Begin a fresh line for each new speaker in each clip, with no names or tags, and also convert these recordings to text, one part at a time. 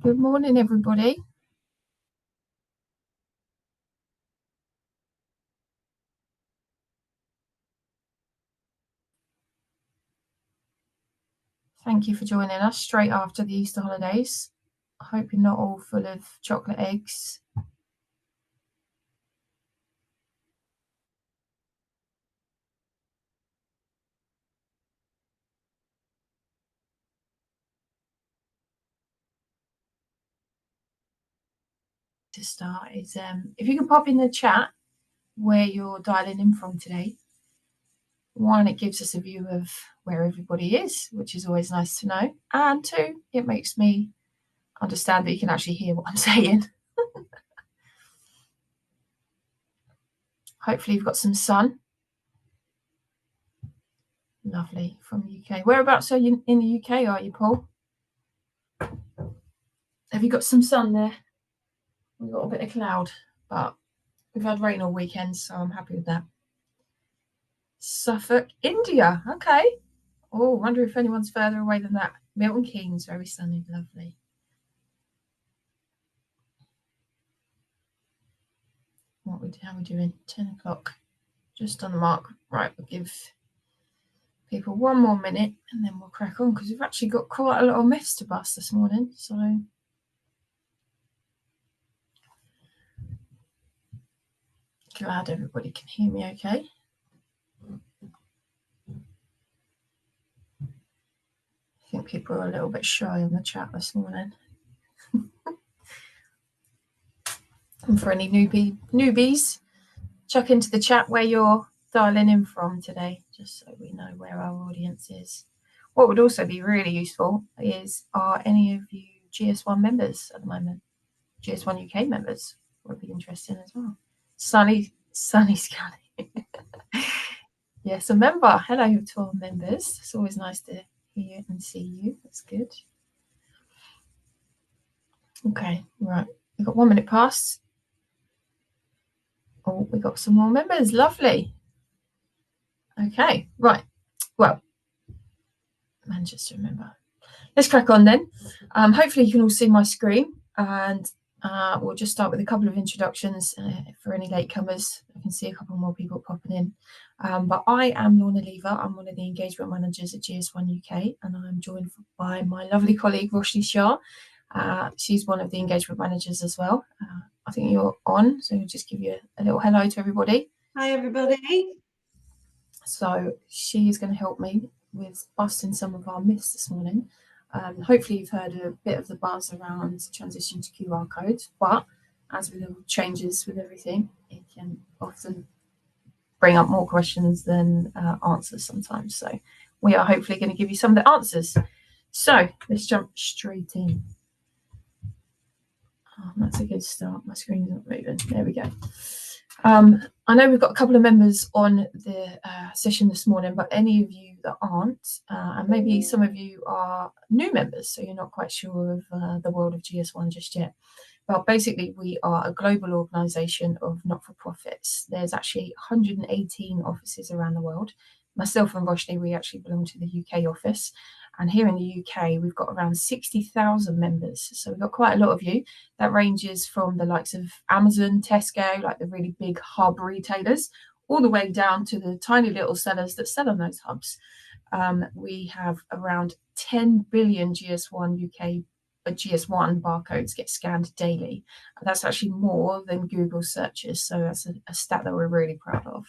Good morning, everybody. Thank you for joining us straight after the Easter holidays. I hope you're not all full of chocolate eggs. To start is if you can pop in the chat where you're dialing in from today. One, it gives us a view of where everybody is, which is always nice to know. And two, it makes me understand that you can actually hear what I'm saying. Hopefully you've got some sun. Lovely, from the UK. Whereabouts are you in the UK, are you, Paul? Have you got some sun there? We've got a bit of cloud, but we've had rain all weekend, so I'm happy with that. Suffolk, India. Okay. Oh, wonder if anyone's further away than that. Milton Keynes, very sunny, lovely. How are we doing? 10 o'clock. Just on the mark. Right, we'll give people one more minute and then we'll crack on because we've actually got quite a lot of myths to bust this morning. So glad everybody can hear me okay. I think people are a little bit shy on the chat this morning. And for any newbies, chuck into the chat where you're dialing in from today, just so we know where our audience is. What would also be really useful is, are any of you GS1 members at the moment? GS1 UK members would be interesting as well. Sunny Scully. Yes, a member. Hello to our members. It's always nice to hear and see you. That's good. Okay, right. We've got 1 minute past. Oh, we got some more members. Lovely. Okay, right. Well, Manchester, remember. Let's crack on then. Hopefully you can all see my screen, and we'll just start with a couple of introductions for any latecomers. I can see a couple more people popping in. But I am Lorna Lever. I'm one of the engagement managers at GS1 UK, and I'm joined by my lovely colleague, Roshni Shah. She's one of the engagement managers as well. I think you're on, so we'll just give you a little hello to everybody.
Hi, everybody.
So she is going to help me with busting some of our myths this morning. Hopefully you've heard a bit of the buzz around transition to QR codes, but as with the changes with everything, it can often bring up more questions than answers sometimes. So we are hopefully going to give you some of the answers. So let's jump straight in. Oh, that's a good start. My screen's not moving. There we go. I know we've got a couple of members on the session this morning, but any of you that aren't, and maybe some of you are new members, so you're not quite sure of the world of GS1 just yet. Well, basically, we are a global organisation of not-for-profits. There's actually 118 offices around the world. Myself and Roshni, we actually belong to the UK office. And here in the UK, we've got around 60,000 members. So we've got quite a lot of you. That ranges from the likes of Amazon, Tesco, like the really big hub retailers, all the way down to the tiny little sellers that sell on those hubs. We have around 10 billion GS1 barcodes get scanned daily. That's actually more than Google searches. So that's a stat that we're really proud of.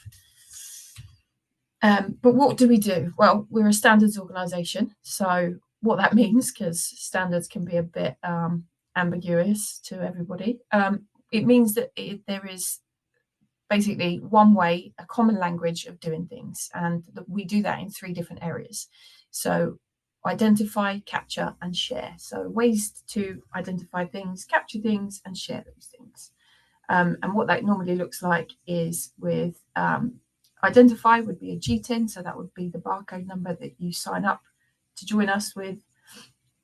But what do we do? Well, we're a standards organisation. So what that means, because standards can be a bit ambiguous to everybody, it means that there is basically one way, a common language of doing things. And we do that in 3 different areas. So identify, capture, and share. So ways to identify things, capture things, and share those things. And what that normally looks like is with identify would be a GTIN, so that would be the barcode number that you sign up to join us with.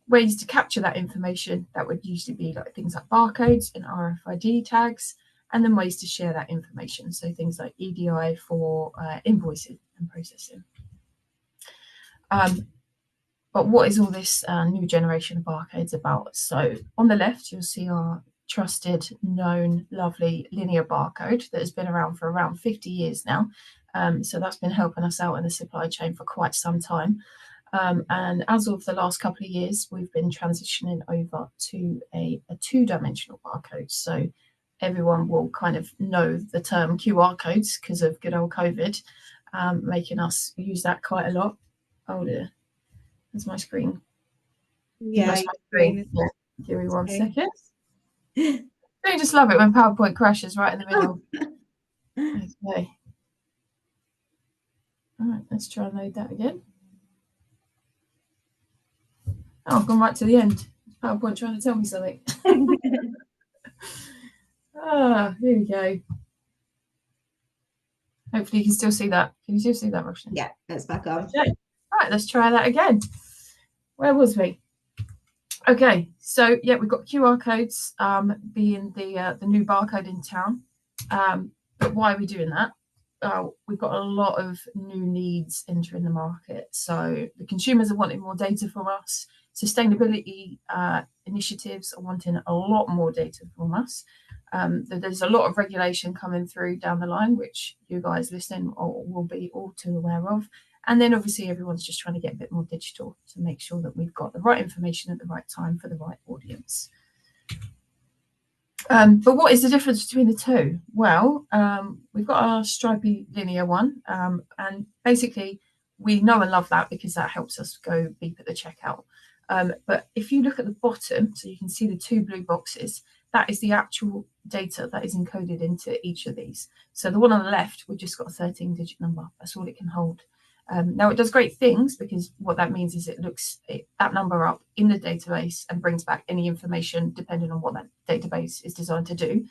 Ways to capture that information, that would usually be like things like barcodes and RFID tags, and then ways to share that information, so things like EDI for invoicing and processing. But what is all this new generation of barcodes about? So on the left, you'll see our trusted, known, lovely linear barcode that has been around for around 50 years now. So that's been helping us out in the supply chain for quite some time. And as of the last couple of years, we've been transitioning over to a two-dimensional barcode. So everyone will kind of know the term QR codes because of good old COVID, making us use that quite a lot. Oh dear, there's my screen.
Yeah,
That's my screen.
yeah.
Give me 1 second. I just love it when PowerPoint crashes right in the middle. Okay. All right, let's try and load that again. Oh, I've gone right to the end. PowerPoint trying to tell me something. Here we go. Hopefully you can still see that. Can you still see that, Roshni?
Yeah, it's back on.
Okay. All right, let's try that again. Where was we? Okay, so yeah, we've got QR codes being the new barcode in town. But why are we doing that? We've got a lot of new needs entering the market. So the consumers are wanting more data from us. Sustainability initiatives are wanting a lot more data from us. There's a lot of regulation coming through down the line, which you guys listening will be all too aware of. And then obviously everyone's just trying to get a bit more digital to make sure that we've got the right information at the right time for the right audience. But what is the difference between the two? Well, we've got our stripy linear one, and basically we know and love that because that helps us go beep at the checkout. But if you look at the bottom, so you can see the two blue boxes, that is the actual data that is encoded into each of these. So the one on the left, we've just got a 13-digit number. That's all it can hold. Now it does great things because what that means is it looks that number up in the database and brings back any information depending on what that database is designed to do.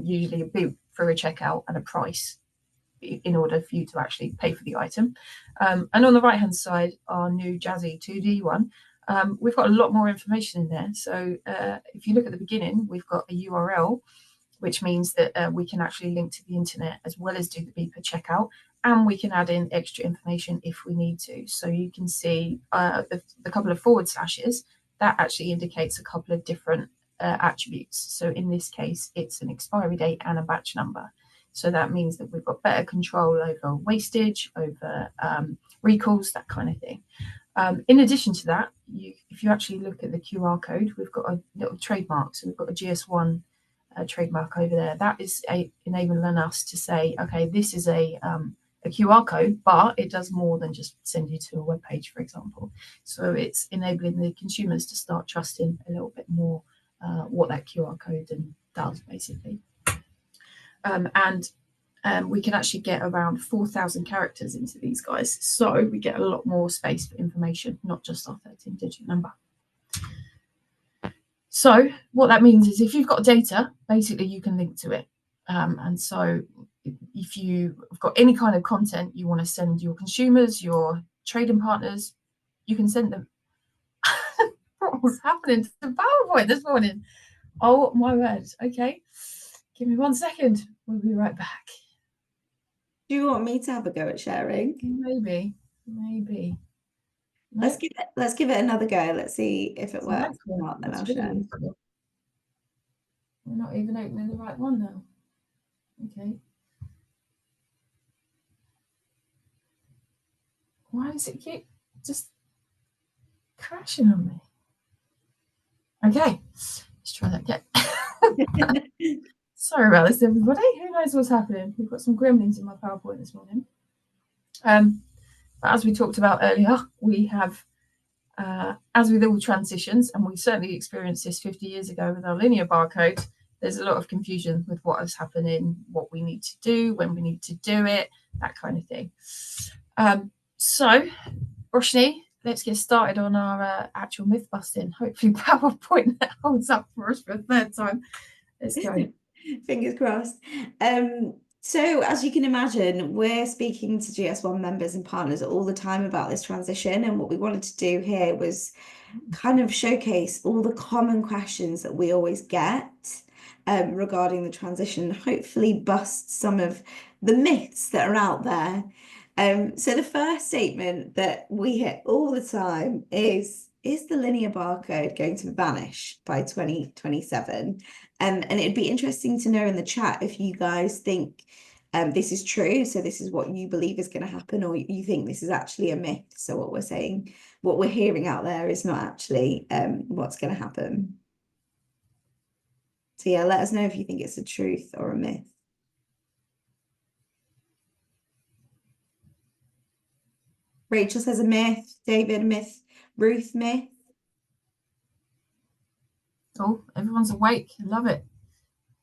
Usually a beep for a checkout and a price in order for you to actually pay for the item. And on the right hand side, our new Jazzy 2D one, we've got a lot more information in there. So if you look at the beginning, we've got a URL, which means that we can actually link to the internet as well as do the beep at checkout. And we can add in extra information if we need to. So you can see the couple of forward slashes, that actually indicates a couple of different attributes. So in this case, it's an expiry date and a batch number. So that means that we've got better control over wastage, over recalls, that kind of thing. In addition to that, if you actually look at the QR code, we've got a little trademark. So we've got a GS1 trademark over there. That is enabling us to say, okay, this is a QR code, but it does more than just send you to a web page, for example. So it's enabling the consumers to start trusting a little bit more what that QR code does, basically. And we can actually get around 4,000 characters into these guys. So we get a lot more space for information, not just our 13-digit number. So what that means is if you've got data, basically you can link to it. And so if you've got any kind of content you want to send your consumers, your trading partners, you can send them. What was happening to the PowerPoint this morning? Oh my word. Okay. Give me 1 second. We'll be right back.
Do you want me to have a go at sharing?
Maybe.
Let's give it another go. Let's see if it works or not, then I'll share.
We're not even opening the right one now. Okay. Why does it keep just crashing on me? Okay, let's try that again. Sorry about this, everybody. Who knows what's happening? We've got some gremlins in my PowerPoint this morning. But as we talked about earlier, we have, as with all transitions, and we certainly experienced this 50 years ago with our linear barcode, there's a lot of confusion with what is happening, what we need to do, when we need to do it, that kind of thing. So, Roshni, let's get started on our actual myth busting. Hopefully PowerPoint holds up for us for a third time. Let's go.
Fingers crossed. So as you can imagine, we're speaking to GS1 members and partners all the time about this transition. And what we wanted to do here was kind of showcase all the common questions that we always get regarding the transition, hopefully bust some of the myths that are out there. So the first statement that we hear all the time is the linear barcode going to vanish by 2027? And it'd be interesting to know in the chat if you guys think this is true. So this is what you believe is going to happen, or you think this is actually a myth. So what we're saying, what we're hearing out there is not actually what's going to happen. So yeah, let us know if you think it's a truth or a myth. Rachel says a myth, David, myth, Ruth, myth.
Oh, everyone's awake. Love it.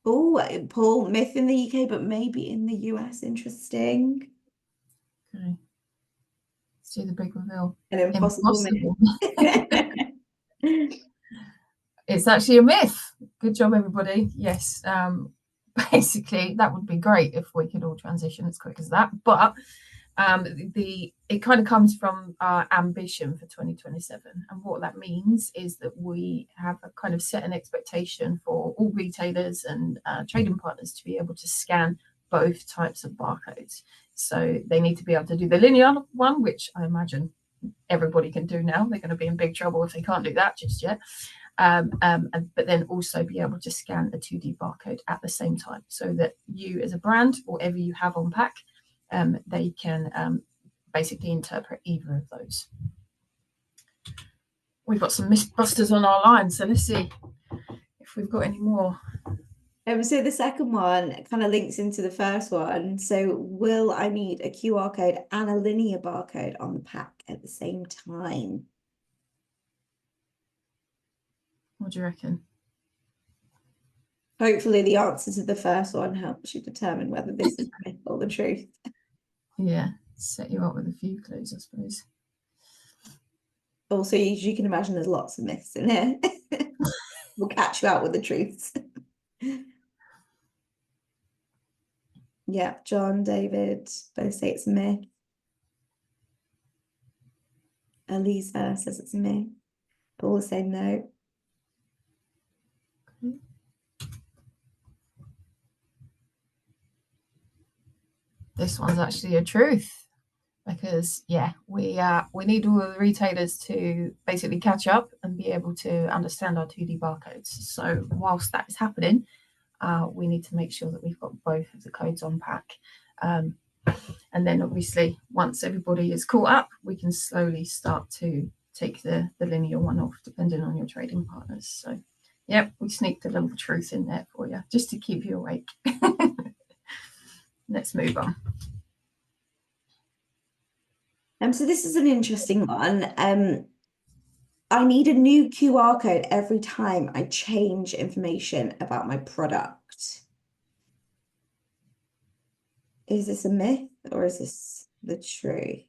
Oh, Paul, myth in the UK, but maybe in the US. Interesting.
Okay. Let's do the big reveal.
An impossible myth.
It's actually a myth. Good job, everybody. Yes. Basically, that would be great if we could all transition as quick as that. But it kind of comes from our ambition for 2027, and what that means is that we have a kind of set an expectation for all retailers and trading partners to be able to scan both types of barcodes. So they need to be able to do the linear one, which I imagine everybody can do now. They're going to be in big trouble if they can't do that just yet. But then also be able to scan a 2D barcode at the same time, so that you as a brand, whatever you have on pack, they can basically interpret either of those. We've got some mythbusters on our line, so let's see if we've got any more.
So the second one kind of links into the first one. So will I need a QR code and a linear barcode on the pack at the same time?
What do you reckon?
Hopefully the answer to the first one helps you determine whether this is the myth or the truth.
Yeah, set you up with a few clues, I suppose.
Also, you can imagine there's lots of myths in here. We'll catch you out with the truths. Yeah, John, David, both say it's a myth. Elisa says it's a myth. Paul is saying no.
Okay. This one's actually a truth, because yeah, we need all of the retailers to basically catch up and be able to understand our 2D barcodes. So whilst that is happening, we need to make sure that we've got both of the codes on pack. And then obviously once everybody is caught up, we can slowly start to take the linear one off, depending on your trading partners. So yep, we sneaked a little truth in there for you just to keep you awake. Let's move on.
So this is an interesting one. I need a new QR code every time I change information about my product. Is this a myth or is this the truth?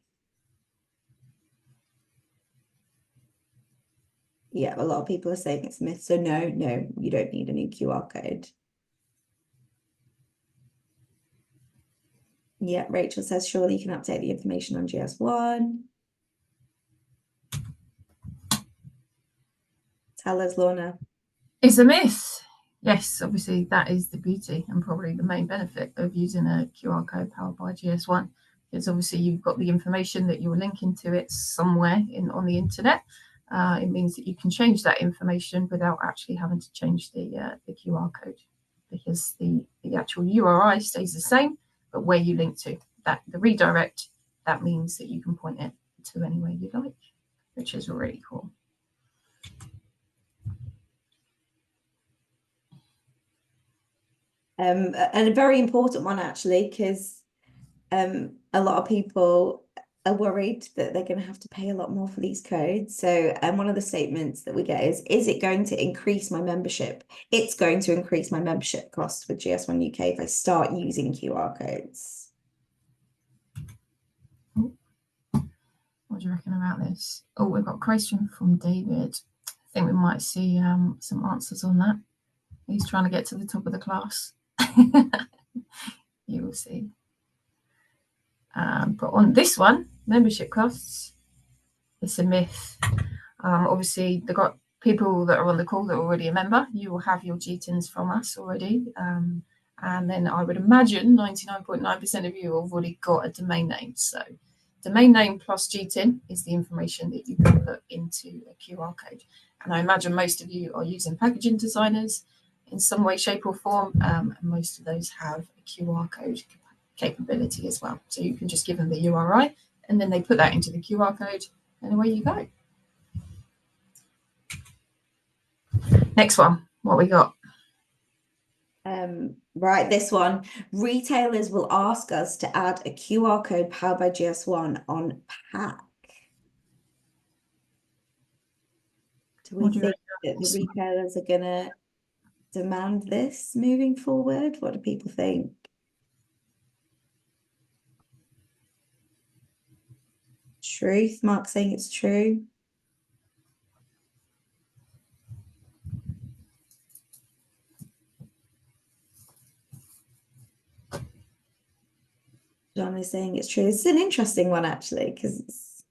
Yeah, a lot of people are saying it's a myth. So no, you don't need a new QR code. Yeah, Rachel says, surely you can update the information on GS1. Tell us, Lorna.
It's a myth. Yes, obviously that is the beauty and probably the main benefit of using a QR code powered by GS1. Because obviously you've got the information that you're linking to it somewhere on the internet. It means that you can change that information without actually having to change the QR code, because the actual URI stays the same, but where you link to, that the redirect, that means that you can point it to anywhere you like, which is really cool.
And a very important one, actually, because a lot of people are worried that they're going to have to pay a lot more for these codes. So one of the statements that we get is it going to increase my membership? It's going to increase my membership cost with GS1 UK if I start using QR codes.
What do you reckon about this? Oh, we've got a question from David. I think we might see some answers on that. He's trying to get to the top of the class. You will see. But on this one, membership costs, it's a myth. Obviously, they've got people that are on the call that are already a member. You will have your GTINs from us already. And then I would imagine 99.9% of you have already got a domain name. So domain name plus GTIN is the information that you can put into a QR code. And I imagine most of you are using packaging designers in some way, shape or form. And most of those have a QR code capability as well. So you can just give them the URI and then they put that into the QR code and away you go. Next one, what we got?
Right, this one. Retailers will ask us to add a QR code powered by GS1 on pack. Do we think that the retailers are going to demand this moving forward? What do people think? Truth, Mark saying it's true. John is saying it's true. It's an interesting one, actually, because it's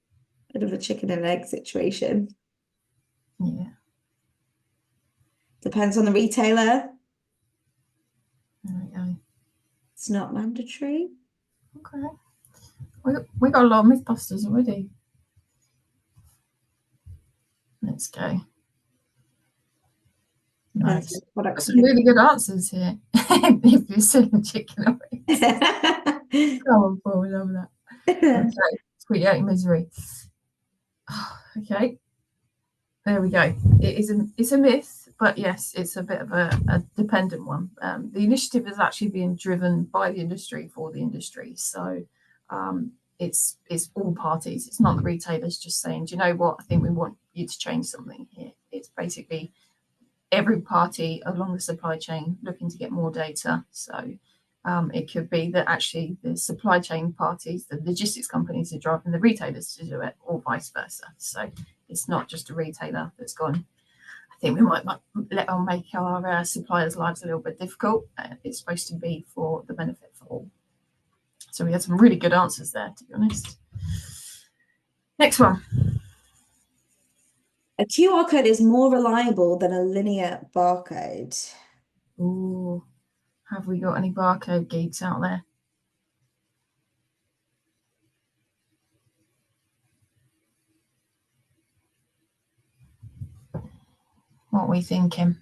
a bit of a chicken and egg situation.
Yeah.
Depends on the retailer.
There we go.
It's not mandatory.
Okay. We got a lot of Mythbusters already. Let's go. Nice. Some really good answers here. If you're selling chicken or eggs. Come on, Paul, we love that. Okay. Sweet out your misery. Okay. There we go. It's a myth, but yes, it's a bit of a dependent one. The initiative is actually being driven by the industry for the industry. So it's all parties. It's not the retailers just saying, do you know what? I think we want you to change something here. It's basically every party along the supply chain looking to get more data. So it could be that actually the supply chain parties, the logistics companies are driving the retailers to do it, or vice versa. So it's not just a retailer that's gone, I think we might make our suppliers' lives a little bit difficult. It's supposed to be for the benefit for all. So we had some really good answers there, to be honest. Next one.
A QR code is more reliable than a linear barcode.
Ooh, have we got any barcode geeks out there? What are we thinking?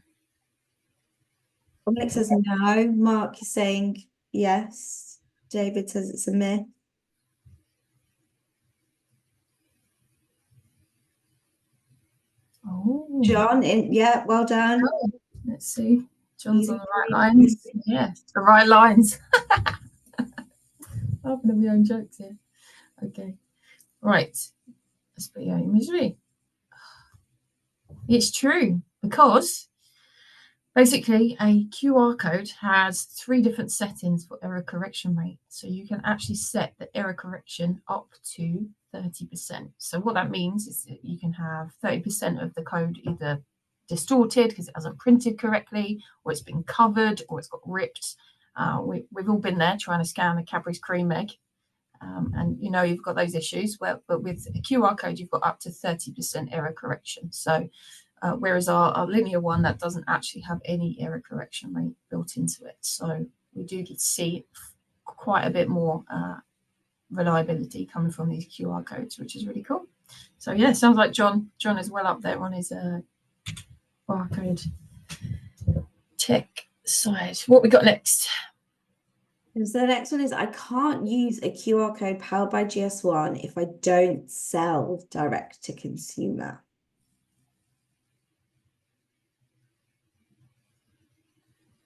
Dominic says no. Mark is saying yes. David says it's a myth.
Oh,
John, yeah, well done.
Oh, let's see. John's on the right lines. Yeah, the right lines. I've done my own jokes here. Okay, right. Let's put you out your misery. It's true because basically a QR code has 3 different settings for error correction rate. So you can actually set the error correction up to 30%. So what that means is that you can have 30% of the code either distorted because it hasn't printed correctly, or it's been covered, or it's got ripped. We've all been there trying to scan a Cadbury's cream egg. And you know you've got those issues. Well, but with a QR code, you've got up to 30% error correction. So whereas our linear one, that doesn't actually have any error correction rate built into it. So we do get to see quite a bit more reliability coming from these QR codes, which is really cool. So yeah, sounds like John is well up there on his barcode tech side. What we got next?
So the next one is I can't use a QR code powered by GS1 if I don't sell direct to consumer.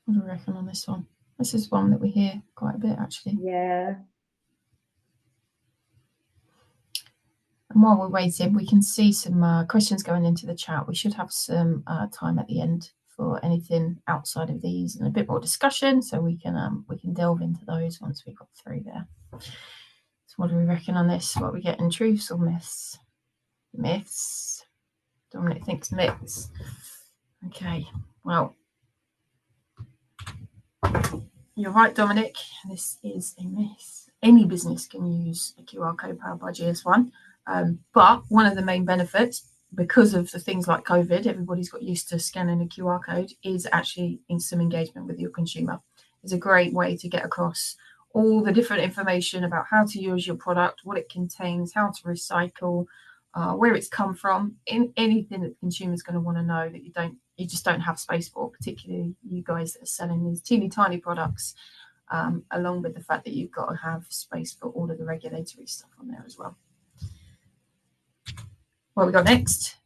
What do we reckon on this one? This is one that we hear quite a bit, actually.
Yeah.
And while we're waiting, we can see some questions going into the chat. We should have some time at the end for anything outside of these and a bit more discussion, so we can delve into those once we got through there. So what do we reckon on this? What are we getting, truths or myths? Myths. Dominic thinks myths. Okay, well, you're right, Dominic. This is a myth. Any business can use a QR code powered by GS1, but one of the main benefits, because of the things like COVID, everybody's got used to scanning a QR code, is actually in some engagement with your consumer. is a great way to get across all the different information about how to use your product, what it contains, how to recycle, where it's come from, in anything that the consumer's going to want to know that you just don't have space for, particularly you guys that are selling these teeny tiny products, along with the fact that you've got to have space for all of the regulatory stuff on there as well. What we got next?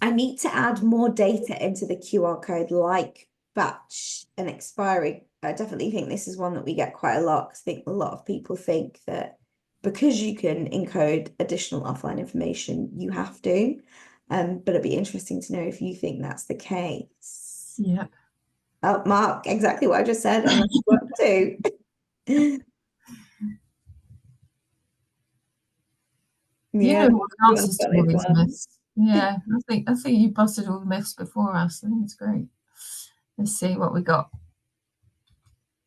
I need to add more data into the QR code, like batch and expiry. I definitely think this is one that we get quite a lot, because I think a lot of people think that because you can encode additional offline information, you have to. But it'd be interesting to know if you think that's the case.
Yeah.
Oh, Mark, exactly what I just said, and that's what too.
You
Yeah,
know what the
you want
answers
to
to
put
all
those
these
ones.
myths. Yeah, I think you busted all the myths before us. I think it's great. Let's see what we got.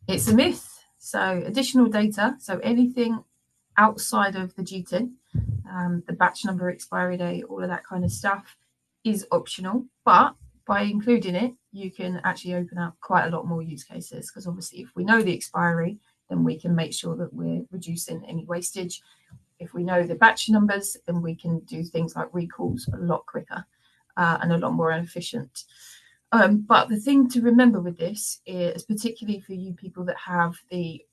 It's a myth. So additional data. So anything outside of the GTIN, the batch number, expiry date, all of that kind of stuff is optional. But by including it, you can actually open up quite a lot more use cases, because obviously if we know the expiry, then we can make sure that we're reducing any wastage. If we know the batch numbers, then we can do things like recalls a lot quicker and a lot more efficient. But the thing to remember with this is, particularly for you people that have the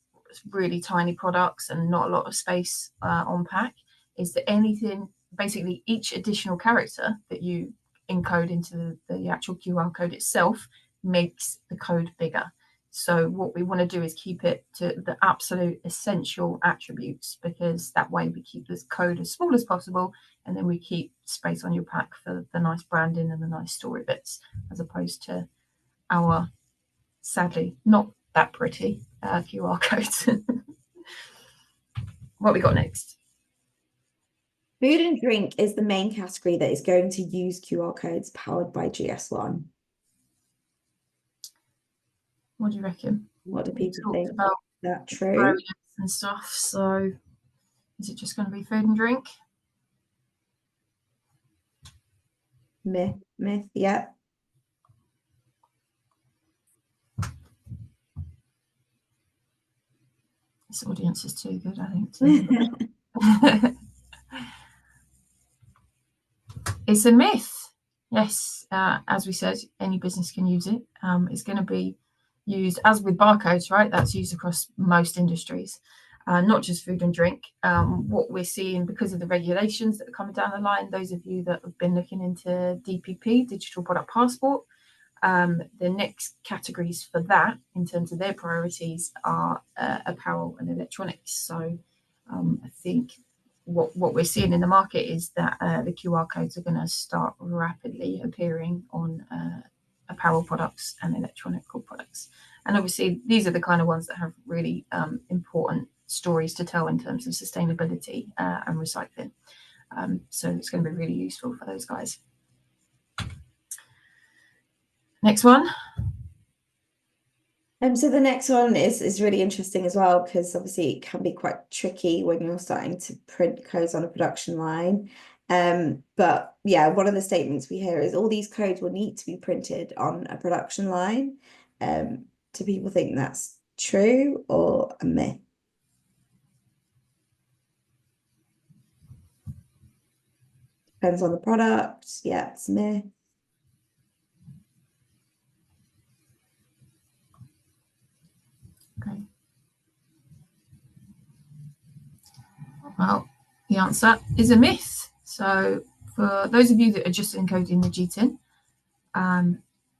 really tiny products and not a lot of space on pack, is that anything, basically each additional character that you encode into the actual QR code itself makes the code bigger. So what we want to do is keep it to the absolute essential attributes, because that way we keep this code as small as possible, and then we keep space on your pack for the nice branding and the nice story bits, as opposed to our, sadly, not that pretty QR codes. What we got next?
Food and drink is the main category that is going to use QR codes powered by GS1.
What do you reckon?
What do
We
people
talked
think?
about
Is that true?
and stuff. So is it just going to be food and drink?
Myth, yeah.
This audience is too good, I think. It's a myth. Yes, as we said, any business can use it. It's going to be used, as with barcodes, right? That's used across most industries, not just food and drink. What we're seeing, because of the regulations that are coming down the line, those of you that have been looking into DPP, Digital Product Passport, the next categories for that in terms of their priorities are apparel and electronics. So I think what we're seeing in the market is that the QR codes are going to start rapidly appearing on apparel products and electronical products. And obviously, these are the kind of ones that have really important stories to tell in terms of sustainability and recycling. So it's going to be really useful for those guys. Next one.
So the next one is really interesting as well, because obviously it can be quite tricky when you're starting to print codes on a production line. But yeah, one of the statements we hear is all these codes will need to be printed on a production line. Do people think that's true or a myth? Depends on the product. Yeah, it's a myth.
Okay. Well, the answer is a myth. So for those of you that are just encoding the GTIN,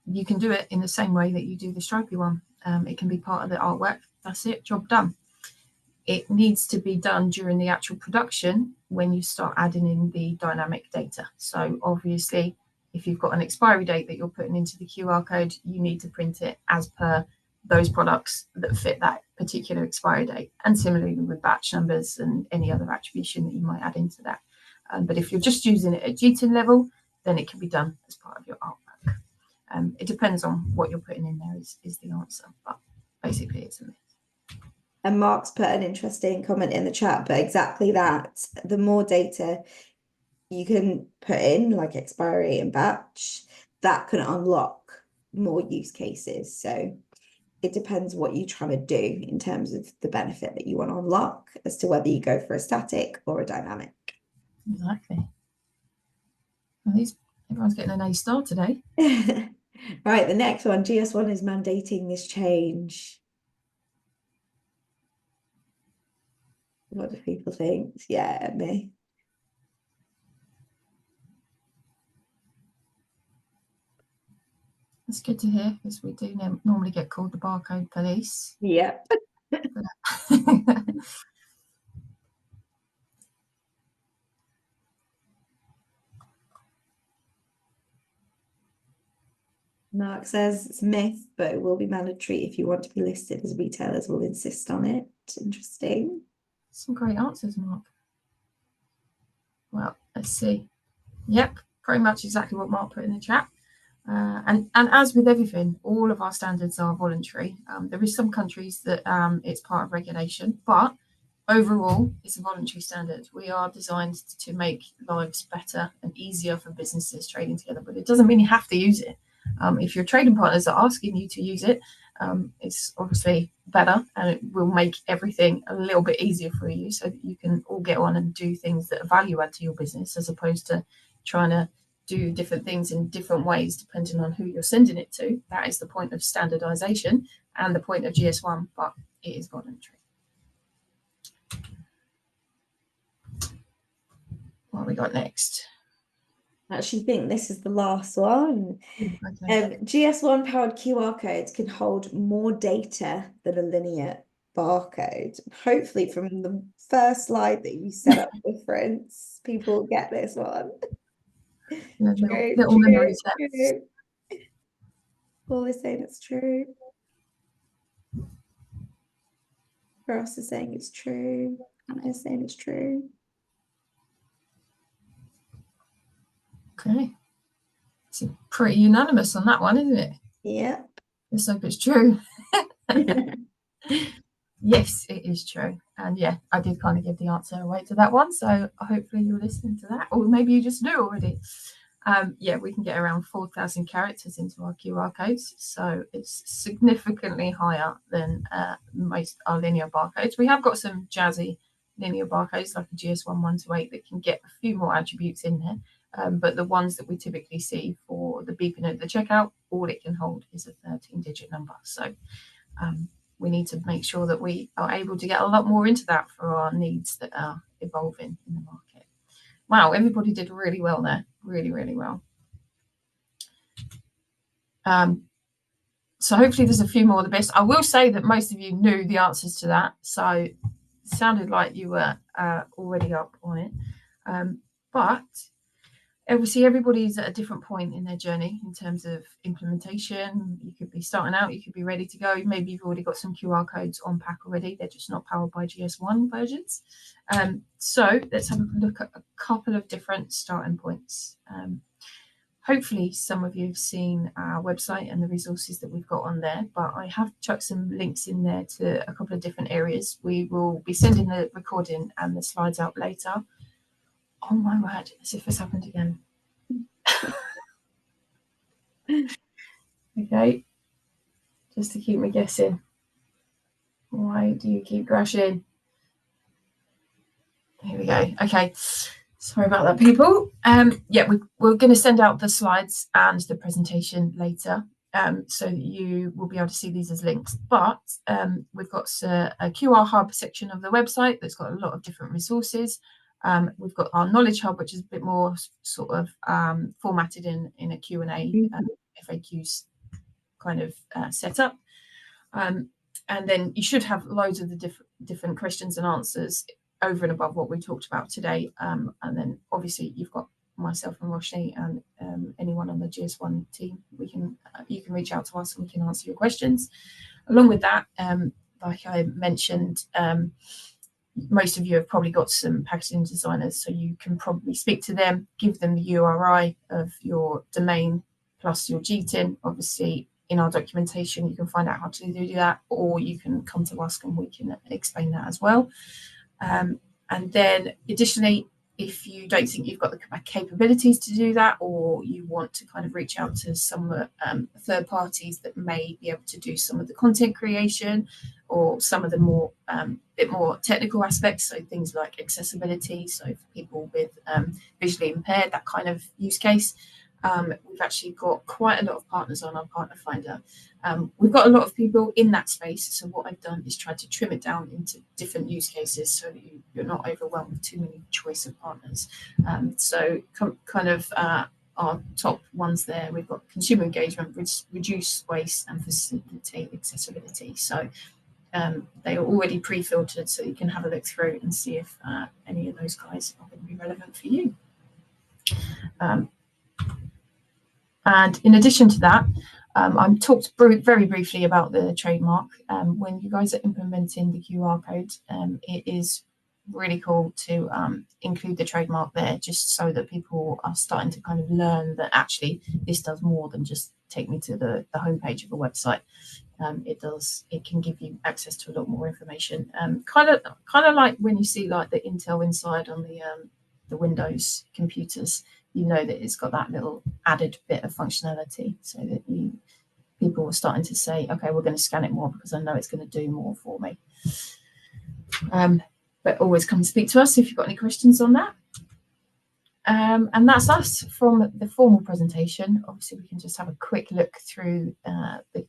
you can do it in the same way that you do the stripy one. It can be part of the artwork. That's it, job done. It needs to be done during the actual production when you start adding in the dynamic data. So obviously, if you've got an expiry date that you're putting into the QR code, you need to print it as per those products that fit that particular expiry date. And similarly with batch numbers and any other attribution that you might add into that. But if you're just using it at GTIN level, then it can be done as part of your artwork. It depends on what you're putting in there is the answer, but basically it's a myth.
And Mark's put an interesting comment in the chat, but exactly that. The more data you can put in, like expiry and batch, that can unlock more use cases. So it depends what you're trying to do in terms of the benefit that you want to unlock as to whether you go for a static or a dynamic.
Exactly. Well, everyone's getting an A star today.
Right, the next one, GS1 is mandating this change. What do people think? Yeah, me.
That's good to hear, because we do normally get called the barcode police.
Yeah. Mark says it's a myth, but it will be mandatory if you want to be listed, as retailers will insist on it. Interesting.
Some great answers, Mark. Well, let's see. Yep, pretty much exactly what Mark put in the chat. And as with everything, all of our standards are voluntary. There is some countries that it's part of regulation, but overall, it's a voluntary standard. We are designed to make lives better and easier for businesses trading together, but it doesn't mean you have to use it. If your trading partners are asking you to use it, it's obviously better, and it will make everything a little bit easier for you, so that you can all get on and do things that are value add to your business, as opposed to trying to do different things in different ways depending on who you're sending it to. That is the point of standardization and the point of GS1, but it is voluntary. What have we got next?
I actually think this is the last one. Okay. GS1 powered QR codes can hold more data than a linear barcode. Hopefully from the first slide that you set up difference, people get this one.
Little memory steps.
Paul is saying it's true. Ross is saying it's true. Anna is saying it's true.
Okay. It's pretty unanimous on that one, isn't it?
Yeah.
Let's hope it's true. Yes, it is true. And yeah, I did kind of give the answer away to that one. So hopefully you're listening to that, or maybe you just knew already. Yeah, we can get around 4,000 characters into our QR codes. So it's significantly higher than most our linear barcodes. We have got some jazzy linear barcodes like a GS1 128 that can get a few more attributes in there. But the ones that we typically see for the beeping at the checkout, all it can hold is a 13-digit number. So we need to make sure that we are able to get a lot more into that for our needs that are evolving in the market. Wow, everybody did really well there. Really, really well. So hopefully there's a few more of the best. I will say that most of you knew the answers to that. So it sounded like you were already up on it. But obviously everybody's at a different point in their journey in terms of implementation. You could be starting out, you could be ready to go. Maybe you've already got some QR codes on pack already. They're just not powered by GS1 versions. So let's have a look at a couple of different starting points. Hopefully some of you have seen our website and the resources that we've got on there, but I have chucked some links in there to a couple of different areas. We will be sending the recording and the slides out later. Oh my word, as if it's happened again. Okay, just to keep me guessing. Why do you keep crashing? Here we go. Okay, sorry about that, people. Yeah, we're going to send out the slides and the presentation later, so that you will be able to see these as links. But we've got a QR hub section of the website that's got a lot of different resources. We've got our knowledge hub, which is a bit more sort of formatted in a Q&A, FAQs kind of setup. And then you should have loads of the different questions and answers over and above what we talked about today. And then obviously you've got myself and Roshni and anyone on the GS1 team. You can reach out to us and we can answer your questions. Along with that, like I mentioned, most of you have probably got some packaging designers, so you can probably speak to them, give them the URI of your domain plus your GTIN. Obviously, in our documentation, you can find out how to do that, or you can come to us and we can explain that as well. And then additionally, if you don't think you've got the capabilities to do that, or you want to kind of reach out to some third parties that may be able to do some of the content creation or some of the more bit more technical aspects, so things like accessibility, so for people with visually impaired, that kind of use case. We've actually got quite a lot of partners on our partner finder. We've got a lot of people in that space, so what I've done is try to trim it down into different use cases so that you're not overwhelmed with too many choice of partners. So kind of our top ones there, we've got consumer engagement, reduce waste, and facilitate accessibility. So they are already pre-filtered, so you can have a look through and see if any of those guys are going to be relevant for you. And in addition to that, I talked very briefly about the trademark. When you guys are implementing the QR code, it is really cool to include the trademark there, just so that people are starting to kind of learn that actually this does more than just take me to the homepage of a website. It can give you access to a lot more information. Kind of like when you see like the Intel Inside on the Windows computers, you know that it's got that little added bit of functionality, so that people are starting to say, okay, we're going to scan it more because I know it's going to do more for me. But always come and speak to us if you've got any questions on that. And that's us from the formal presentation. Obviously, we can just have a quick look through the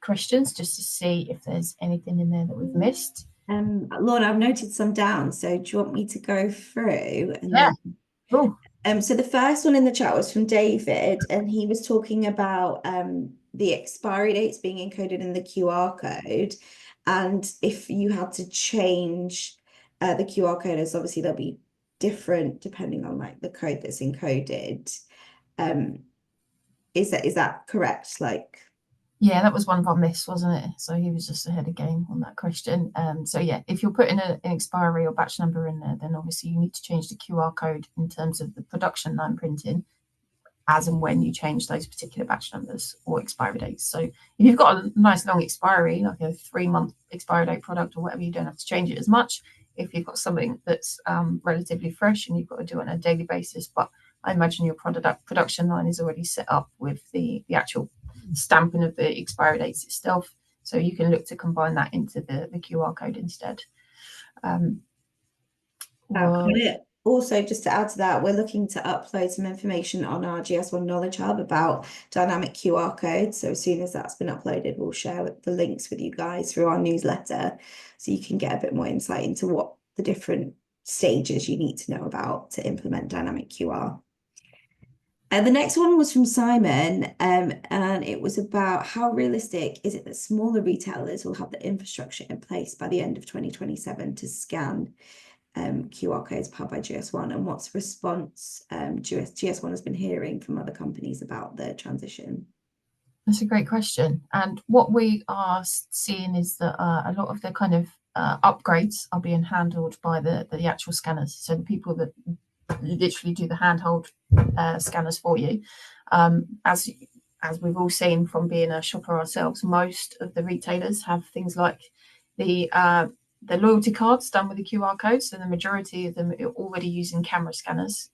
questions just to see if there's anything in there that we've missed.
Lorna, I've noted some down, so do you want me to go through?
Yeah. Cool.
So the first one in the chat was from David, and he was talking about the expiry dates being encoded in the QR code, and if you had to change the QR code, as obviously they'll be different depending on like the code that's encoded. Is that correct? Like,
yeah, that was one of our myths, wasn't it? So he was just ahead of game on that question. So yeah, if you're putting an expiry or batch number in there, then obviously you need to change the QR code in terms of the production line printing, as and when you change those particular batch numbers or expiry dates. So if you've got a nice long expiry, like a 3-month expiry date product or whatever, you don't have to change it as much. If you've got something that's relatively fresh and you've got to do it on a daily basis, but I imagine your production line is already set up with the actual stamping of the expiry dates itself, so you can look to combine that into the QR code instead.
Also, just to add to that, we're looking to upload some information on our GS1 Knowledge Hub about dynamic QR codes. So as soon as that's been uploaded, we'll share the links with you guys through our newsletter, so you can get a bit more insight into what the different stages you need to know about to implement dynamic QR. The next one was from Simon, and it was about how realistic is it that smaller retailers will have the infrastructure in place by the end of 2027 to scan QR codes powered by GS1, and what's response GS1 has been hearing from other companies about the transition?
That's a great question. And what we are seeing is that a lot of the kind of upgrades are being handled by the actual scanners. So the people that literally do the handheld scanners for you. As we've all seen from being a shopper ourselves, most of the retailers have things like the loyalty cards done with the QR code. So the majority of them are already using camera scanners,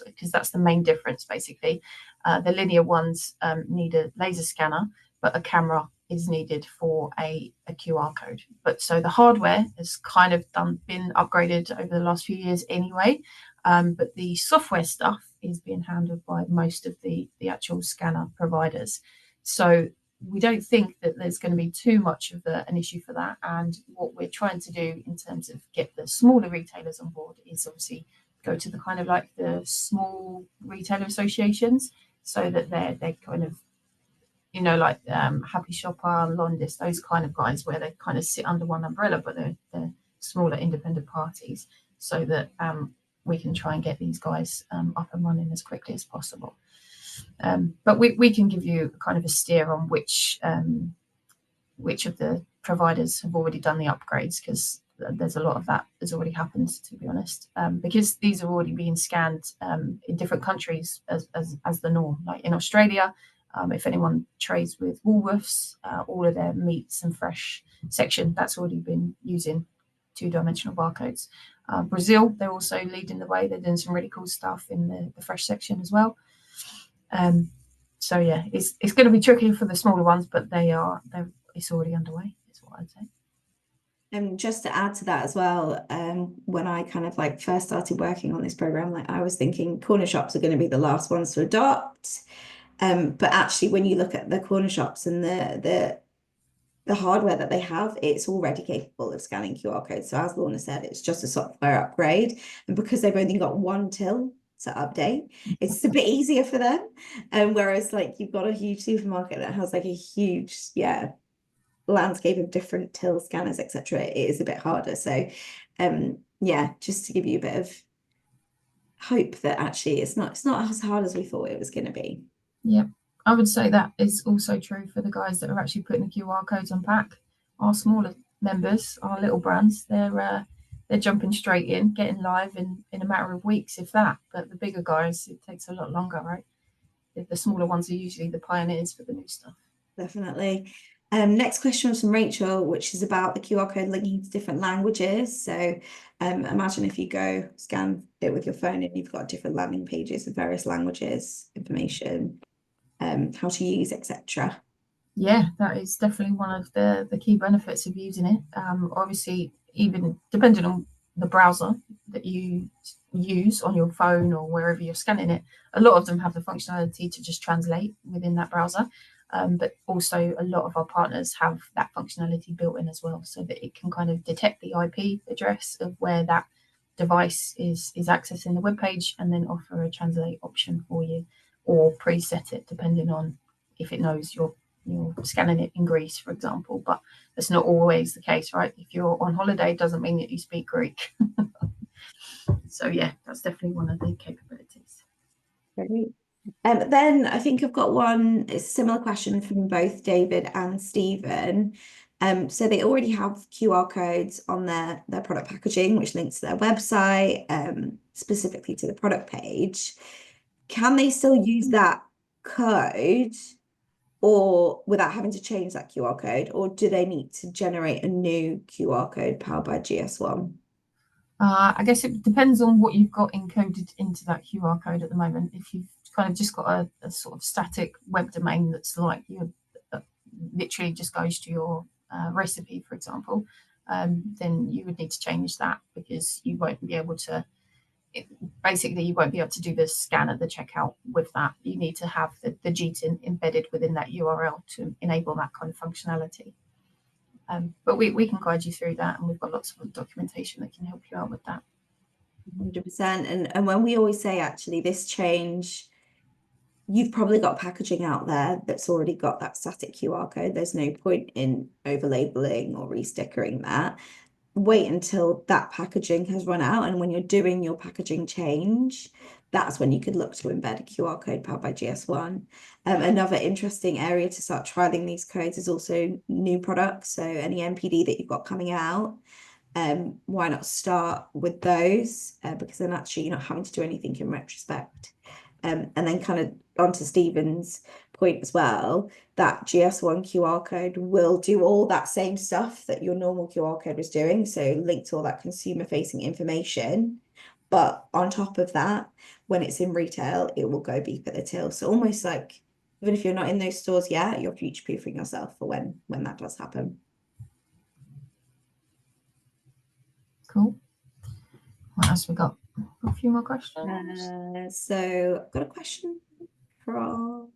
because that's the main difference, basically. The linear ones need a laser scanner, but a camera is needed for a QR code. But so the hardware has kind of been upgraded over the last few years anyway. But the software stuff is being handled by most of the actual scanner providers. So we don't think that there's going to be too much of an issue for that. And what we're trying to do in terms of get the smaller retailers on board is obviously go to the kind of like the small retailer associations, so that they're kind of, you know, like Happy Shopper, Londis, those kind of guys, where they kind of sit under one umbrella, but they're smaller independent parties, so that we can try and get these guys up and running as quickly as possible. But we can give you kind of a steer on which of the providers have already done the upgrades, because there's a lot of that has already happened, to be honest, because these are already being scanned in different countries as the norm. Like in Australia, if anyone trades with Woolworths, all of their meats and fresh section, that's already been using 2-dimensional barcodes. Brazil, they're also leading the way. They're doing some really cool stuff in the fresh section as well. So yeah, it's going to be tricky for the smaller ones, but it's already underway, is what I'd say.
And just to add to that as well, when I kind of like first started working on this program, like I was thinking corner shops are going to be the last ones to adopt. But actually, when you look at the corner shops and the hardware that they have, it's already capable of scanning QR codes. So as Lorna said, it's just a software upgrade. And because they've only got one till to update, it's a bit easier for them. Whereas like you've got a huge supermarket that has like a huge, landscape of different till scanners, etc. It is a bit harder. So just to give you a bit of hope that actually it's not as hard as we thought it was going to be.
Yeah, I would say that is also true for the guys that are actually putting the QR codes on pack. Our smaller members, our little brands, they're jumping straight in, getting live in a matter of weeks, if that. But the bigger guys, it takes a lot longer, right? The smaller ones are usually the pioneers for the new stuff.
Definitely. Next question was from Rachel, which is about the QR code linking to different languages. So imagine if you go scan it with your phone and you've got different landing pages of various languages, information, how to use, etc.
Yeah, that is definitely one of the key benefits of using it. Obviously, even depending on the browser that you use on your phone or wherever you're scanning it, a lot of them have the functionality to just translate within that browser. But also, a lot of our partners have that functionality built in as well, so that it can kind of detect the IP address of where that device is accessing the web page, and then offer a translate option for you, or preset it depending on if it knows you're scanning it in Greece, for example. But that's not always the case, right? If you're on holiday, it doesn't mean that you speak Greek. So yeah, that's definitely one of the capabilities.
Great. Then I think I've got one, it's a similar question from both David and Stephen. So they already have QR codes on their product packaging, which links to their website, specifically to the product page. Can they still use that code or without having to change that QR code, or do they need to generate a new QR code powered by GS1?
I guess it depends on what you've got encoded into that QR code at the moment. If you've kind of just got a sort of static web domain that's like you literally just goes to your recipe, for example, then you would need to change that, because you won't be able to. Basically, you won't be able to do the scan at the checkout with that. You need to have the GTIN embedded within that URL to enable that kind of functionality. But we can guide you through that, and we've got lots of documentation that can help you out with that.
100%. And when we always say actually this change, you've probably got packaging out there that's already got that static QR code. There's no point in over labeling or restickering that. Wait until that packaging has run out, and when you're doing your packaging change, that's when you could look to embed a QR code powered by GS1. Another interesting area to start trialing these codes is also new products. So any NPD that you've got coming out, why not start with those? Because then actually you're not having to do anything in retrospect. And then kind of onto Stephen's point as well, that GS1 QR code will do all that same stuff that your normal QR code was doing. So link to all that consumer facing information. But on top of that, when it's in retail, it will go beep at the till. So almost like, even if you're not in those stores yet, you're future proofing yourself for when that does happen.
Cool. What else we got? A few more questions.
So I've got a question from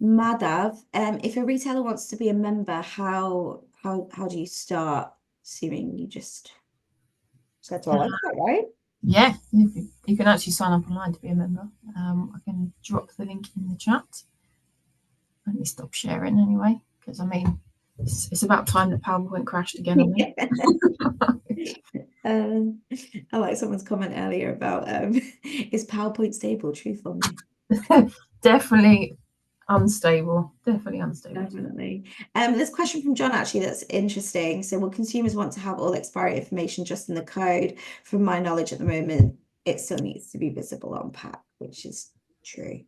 Madhav. If a retailer wants to be a member, how do you start? Assuming you just go to our website, right?
Yeah, you can actually sign up online to be a member. I can drop the link in the chat. Let me stop sharing anyway, because I mean, it's about time that PowerPoint crashed again on me.
I like someone's comment earlier about is PowerPoint stable? Truth or myth?
Definitely unstable. Definitely unstable.
Definitely. There's a question from John actually that's interesting. So will consumers want to have all expiry information just in the code? From my knowledge at the moment, it still needs to be visible on pack, which is true.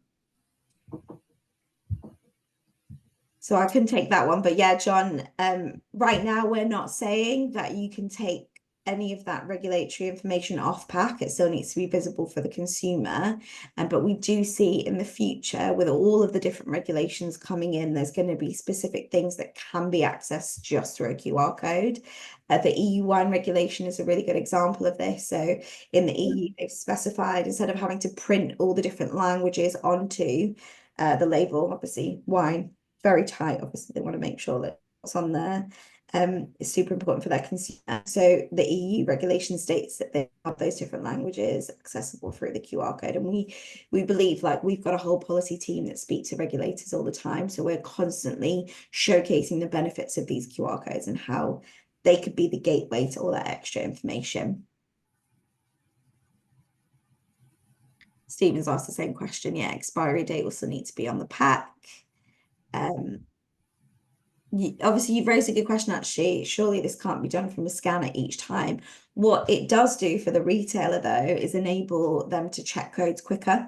So I can take that one. But yeah, John, right now we're not saying that you can take any of that regulatory information off pack. It still needs to be visible for the consumer. But we do see in the future, with all of the different regulations coming in, there's going to be specific things that can be accessed just through a QR code. The EU1 regulation is a really good example of this. So in the EU, they've specified instead of having to print all the different languages onto the label, obviously wine very tight. Obviously, they want to make sure that what's on there is super important for their consumer. So the EU regulation states that they have those different languages accessible through the QR code. And we believe like we've got a whole policy team that speak to regulators all the time. So we're constantly showcasing the benefits of these QR codes and how they could be the gateway to all that extra information. Stephen's asked the same question. Yeah, expiry date also needs to be on the pack. Obviously, you've raised a good question, actually. Surely this can't be done from a scanner each time. What it does do for the retailer, though, is enable them to check codes quicker.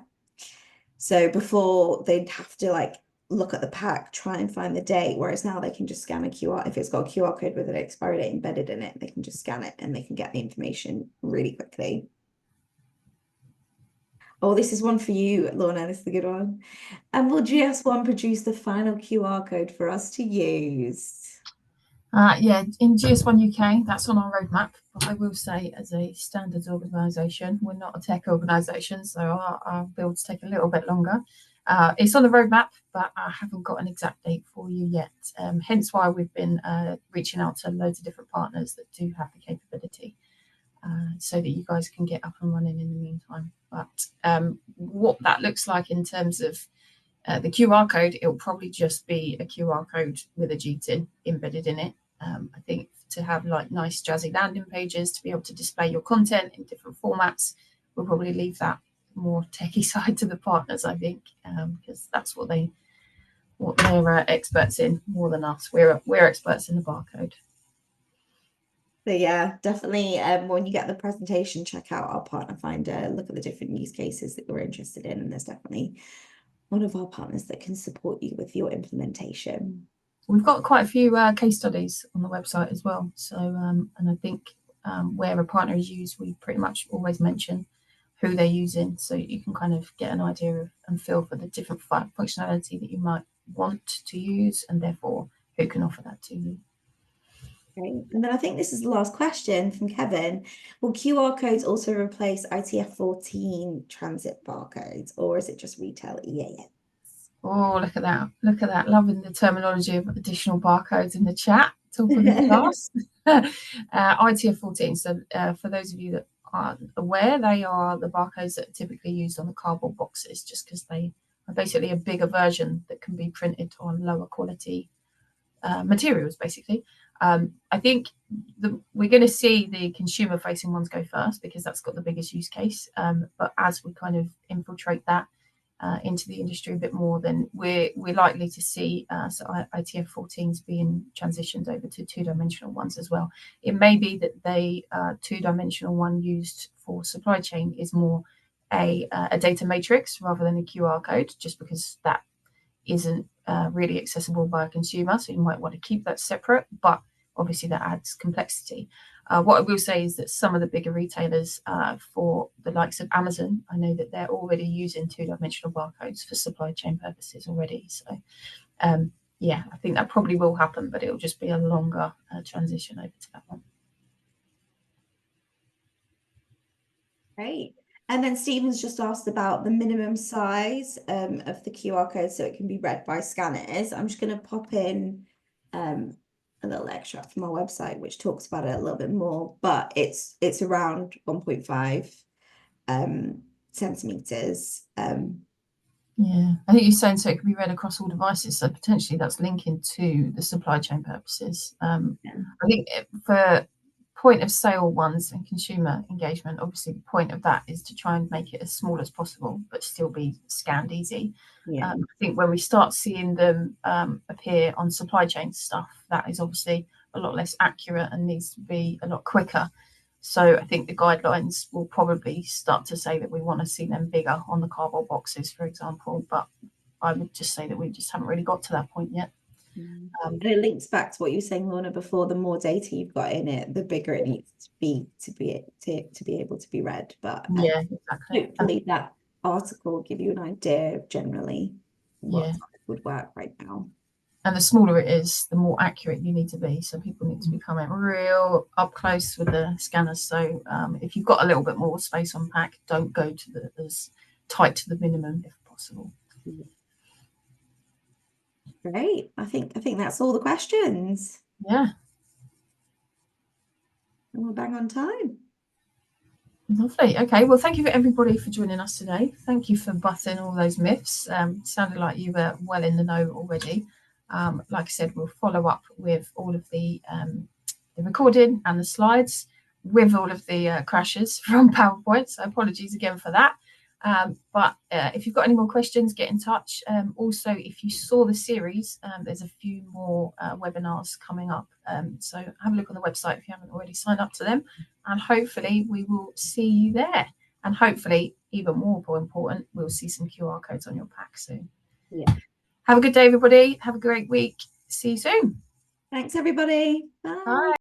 So before they'd have to like look at the pack, try and find the date, whereas now they can just scan a QR. If it's got a QR code with an expiry date embedded in it, they can just scan it and they can get the information really quickly. Oh, this is one for you, Lorna. This is a good one. And will GS1 produce the final QR code for us to use?
Yeah, in GS1 UK, that's on our roadmap. But I will say, as a standards organisation, we're not a tech organisation, so our builds take a little bit longer. It's on the roadmap, but I haven't got an exact date for you yet. Hence why we've been reaching out to loads of different partners that do have the capability, so that you guys can get up and running in the meantime. But what that looks like in terms of the QR code, it'll probably just be a QR code with a GTIN embedded in it. I think to have like nice jazzy landing pages to be able to display your content in different formats, we'll probably leave that more techie side to the partners, I think, because that's what they're experts in more than us. We're experts in the barcode.
So yeah, definitely when you get the presentation, check out our partner finder, look at the different use cases that you're interested in, and there's definitely one of our partners that can support you with your implementation.
We've got quite a few case studies on the website as well. So, and I think where a partner is used, we pretty much always mention who they're using, so you can kind of get an idea of and feel for the different functionality that you might want to use, and therefore who can offer that to you.
Great. And then I think this is the last question from Kevin. Will QR codes also replace ITF14 transit barcodes, or is it just retail EAN?
Oh, look at that. Look at that. Loving the terminology of additional barcodes in the chat. Top of the class. ITF14. So for those of you that aren't aware, they are the barcodes that are typically used on the cardboard boxes, just because they are basically a bigger version that can be printed on lower quality materials, basically. I think we're going to see the consumer facing ones go first because that's got the biggest use case. But as we kind of infiltrate that into the industry a bit more, then we're likely to see ITF14s being transitioned over to two-dimensional ones as well. It may be that the two-dimensional one used for supply chain is more a data matrix rather than a QR code, just because that isn't really accessible by a consumer. So you might want to keep that separate, but obviously that adds complexity. What I will say is that some of the bigger retailers, for the likes of Amazon, I know that they're already using two-dimensional barcodes for supply chain purposes already. So yeah, I think that probably will happen, but it'll just be a longer transition over to that one.
Great. And then Stephen's just asked about the minimum size of the QR code so it can be read by scanners. I'm just going to pop in a little extract from our website which talks about it a little bit more, but it's around 1.5 centimeters.
Yeah, I think you're saying so it can be read across all devices. So potentially that's linking to the supply chain purposes.
Yeah.
I think for point of sale ones and consumer engagement, obviously the point of that is to try and make it as small as possible, but still be scanned easy.
Yeah.
I think when we start seeing them appear on supply chain stuff, that is obviously a lot less accurate and needs to be a lot quicker. So I think the guidelines will probably start to say that we want to see them bigger on the cardboard boxes, for example. But I would just say that we just haven't really got to that point yet.
And it links back to what you were saying, Lorna, before. The more data you've got in it, the bigger it needs to be able to be read. But
yeah, exactly.
hopefully that article will give you an idea of generally what
Yeah.
would work right now.
And the smaller it is, the more accurate you need to be. So people need to be coming real up close with the scanners. So if you've got a little bit more space on pack, don't go to as tight to the minimum if possible.
Great. I think that's all the questions.
Yeah.
And we're bang on time.
Lovely. Okay. Well, thank you for everybody for joining us today. Thank you for busting all those myths. Sounded like you were well in the know already. Like I said, we'll follow up with all of the recording and the slides with all of the crashes from PowerPoint. So apologies again for that. But if you've got any more questions, get in touch. Also, if you saw the series, there's a few more webinars coming up. So have a look on the website if you haven't already signed up to them. And hopefully we will see you there. And hopefully, even more important, we'll see some QR codes on your pack soon.
Yeah.
Have a good day, everybody. Have a great week. See you soon.
Thanks, everybody. Bye.
Bye.